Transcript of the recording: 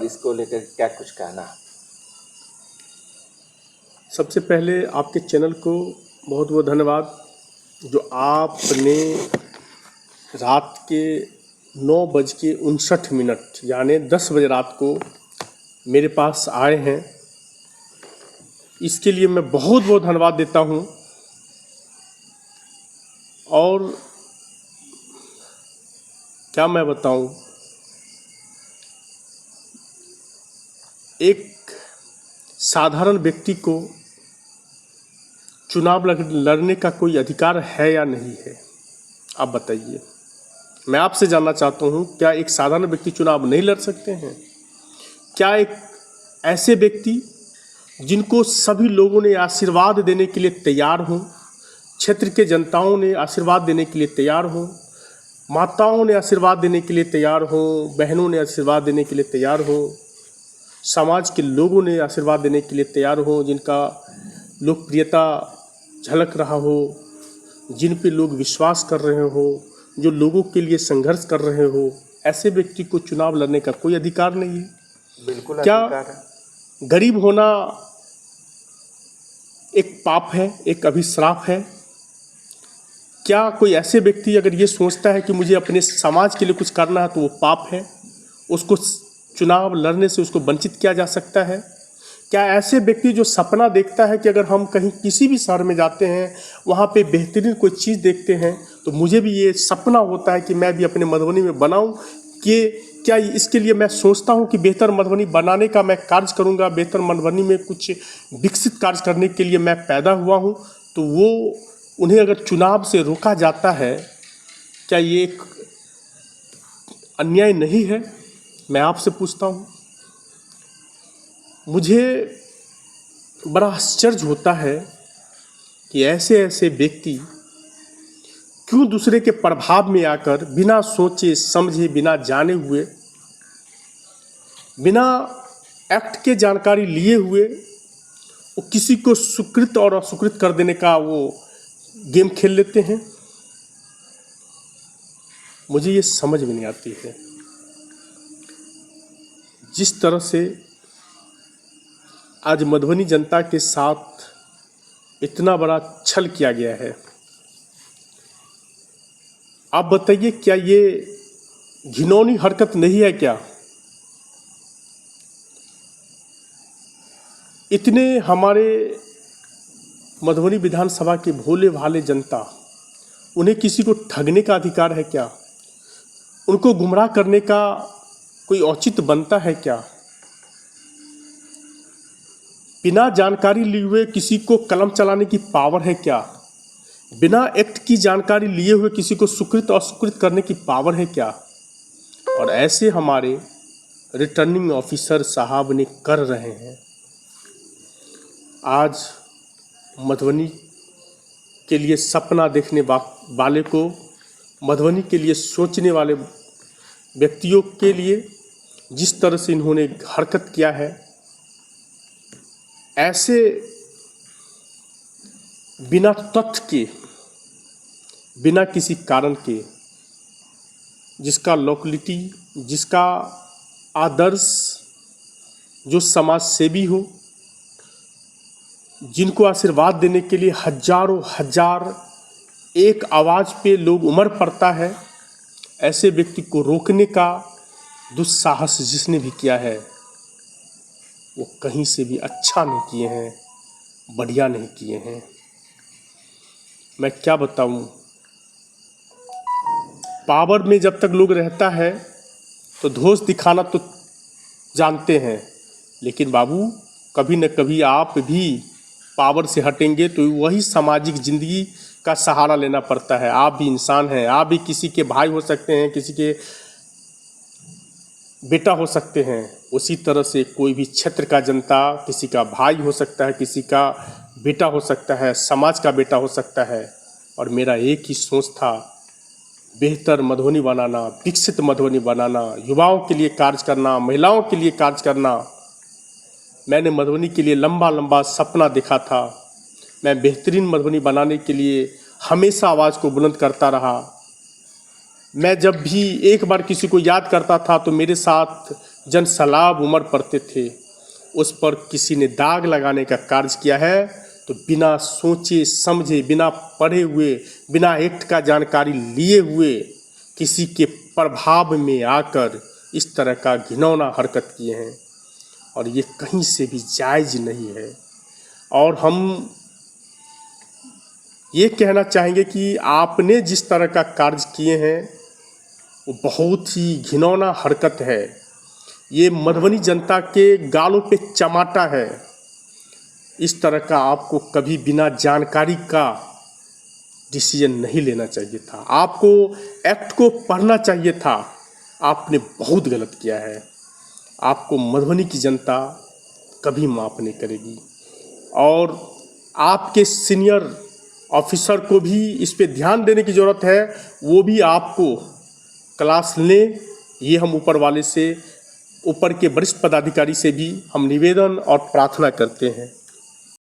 इसको लेकर क्या कुछ कहना है? सबसे पहले आपके चैनल को बहुत बहुत धन्यवाद, जो आपने रात के 9:59 यानी 10 बजे रात को मेरे पास आए हैं। इसके लिए मैं बहुत बहुत धन्यवाद देता हूँ। और क्या मैं बताऊँ, एक साधारण व्यक्ति को चुनाव लड़ने का कोई अधिकार है या नहीं है? आप बताइए। मैं आपसे जानना चाहता हूँ, क्या एक साधारण व्यक्ति चुनाव नहीं लड़ सकते हैं? क्या एक ऐसे व्यक्ति जिनको सभी लोगों ने आशीर्वाद देने के लिए तैयार हों, क्षेत्र के जनताओं ने आशीर्वाद देने के लिए तैयार हों, माताओं ने आशीर्वाद देने के लिए तैयार हों, बहनों ने आशीर्वाद देने के लिए तैयार हों, समाज के लोगों ने आशीर्वाद देने के लिए तैयार हों, जिनका लोकप्रियता झलक रहा हो, जिन पे लोग विश्वास कर रहे हो, जो लोगों के लिए संघर्ष कर रहे हो, ऐसे व्यक्ति को चुनाव लड़ने का कोई अधिकार नहीं है। बिल्कुल क्या अधिकार है। गरीब होना एक पाप है, एक अभिश्राप है? क्या कोई ऐसे व्यक्ति अगर ये सोचता है कि मुझे अपने समाज के लिए कुछ करना है तो वो पाप है, उसको चुनाव लड़ने से उसको वंचित किया जा सकता है? क्या ऐसे व्यक्ति जो सपना देखता है कि अगर हम कहीं किसी भी शहर में जाते हैं, वहाँ पे बेहतरीन कोई चीज़ देखते हैं, तो मुझे भी ये सपना होता है कि मैं भी अपने मधुबनी में बनाऊं, कि क्या इसके लिए मैं सोचता हूं कि बेहतर मधुबनी बनाने का मैं कार्य करूंगा, बेहतर मधुबनी में कुछ विकसित कार्य करने के लिए मैं पैदा हुआ हूं, तो वो उन्हें अगर चुनाव से रोका जाता है, क्या ये एक अन्याय नहीं है? मैं आपसे पूछता हूं। मुझे बड़ा आश्चर्य होता है कि ऐसे ऐसे व्यक्ति क्यों दूसरे के प्रभाव में आकर बिना सोचे समझे, बिना जाने हुए, बिना एक्ट के जानकारी लिए हुए वो किसी को सुकृत और असुकृत कर देने का वो गेम खेल लेते हैं। मुझे ये समझ में नहीं आती है। जिस तरह से आज मधुबनी जनता के साथ इतना बड़ा छल किया गया है, आप बताइए, क्या ये घिनौनी हरकत नहीं है क्या? इतने हमारे मधुबनी विधानसभा के भोले भाले जनता, उन्हें किसी को ठगने का अधिकार है क्या? उनको गुमराह करने का कोई औचित्य बनता है क्या? बिना जानकारी लिए हुए किसी को कलम चलाने की पावर है क्या? बिना एक्ट की जानकारी लिए हुए किसी को सुकृत और असुकृत करने की पावर है क्या? और ऐसे हमारे रिटर्निंग ऑफिसर साहब ने कर रहे हैं। आज मधुबनी के लिए सपना देखने वाले को, मधुबनी के लिए सोचने वाले व्यक्तियों के लिए जिस तरह से इन्होंने हरकत किया है, ऐसे बिना तथ्य के, बिना किसी कारण के, जिसका लोकलिटी, जिसका आदर्श, जो समाज सेवी हो, जिनको आशीर्वाद देने के लिए हजारों हजार एक आवाज़ पे लोग उमड़ पड़ता है, ऐसे व्यक्ति को रोकने का दुस्साहस जिसने भी किया है, वो कहीं से भी अच्छा नहीं किए हैं, बढ़िया नहीं किए हैं। मैं क्या बताऊं, पावर में जब तक लोग रहता है तो दोष दिखाना तो जानते हैं, लेकिन बाबू कभी न कभी आप भी पावर से हटेंगे तो वही सामाजिक जिंदगी का सहारा लेना पड़ता है। आप भी इंसान हैं, आप भी किसी के भाई हो सकते हैं, किसी के बेटा हो सकते हैं। उसी तरह से कोई भी क्षेत्र का जनता किसी का भाई हो सकता है, किसी का बेटा हो सकता है, समाज का बेटा हो सकता है। और मेरा एक ही सोच था, बेहतर मधुबनी बनाना, विकसित मधुबनी बनाना, युवाओं के लिए कार्य करना, महिलाओं के लिए कार्य करना। मैंने मधुबनी के लिए लंबा लंबा सपना देखा था। मैं बेहतरीन मधुबनी बनाने के लिए हमेशा आवाज़ को बुलंद करता रहा। मैं जब भी एक बार किसी को याद करता था तो मेरे साथ जनसलाब उमड़ पड़ते थे, उस पर किसी ने दाग लगाने का कार्य किया है तो बिना सोचे समझे, बिना पढ़े हुए, बिना एक्ट का जानकारी लिए हुए किसी के प्रभाव में आकर इस तरह का घिनौना हरकत किए हैं और ये कहीं से भी जायज़ नहीं है। और हम ये कहना चाहेंगे कि आपने जिस तरह का कार्य किए हैं वो बहुत ही घिनौना हरकत है। ये मधुबनी जनता के गालों पे चमाटा है। इस तरह का आपको कभी बिना जानकारी का डिसीजन नहीं लेना चाहिए था। आपको एक्ट को पढ़ना चाहिए था। आपने बहुत गलत किया है। आपको मधुबनी की जनता कभी माफ़ नहीं करेगी और आपके सीनियर ऑफिसर को भी इस पे ध्यान देने की ज़रूरत है। वो भी आपको क्लास लें, ये हम ऊपर वाले से, ऊपर के वरिष्ठ पदाधिकारी से भी हम निवेदन और प्रार्थना करते हैं।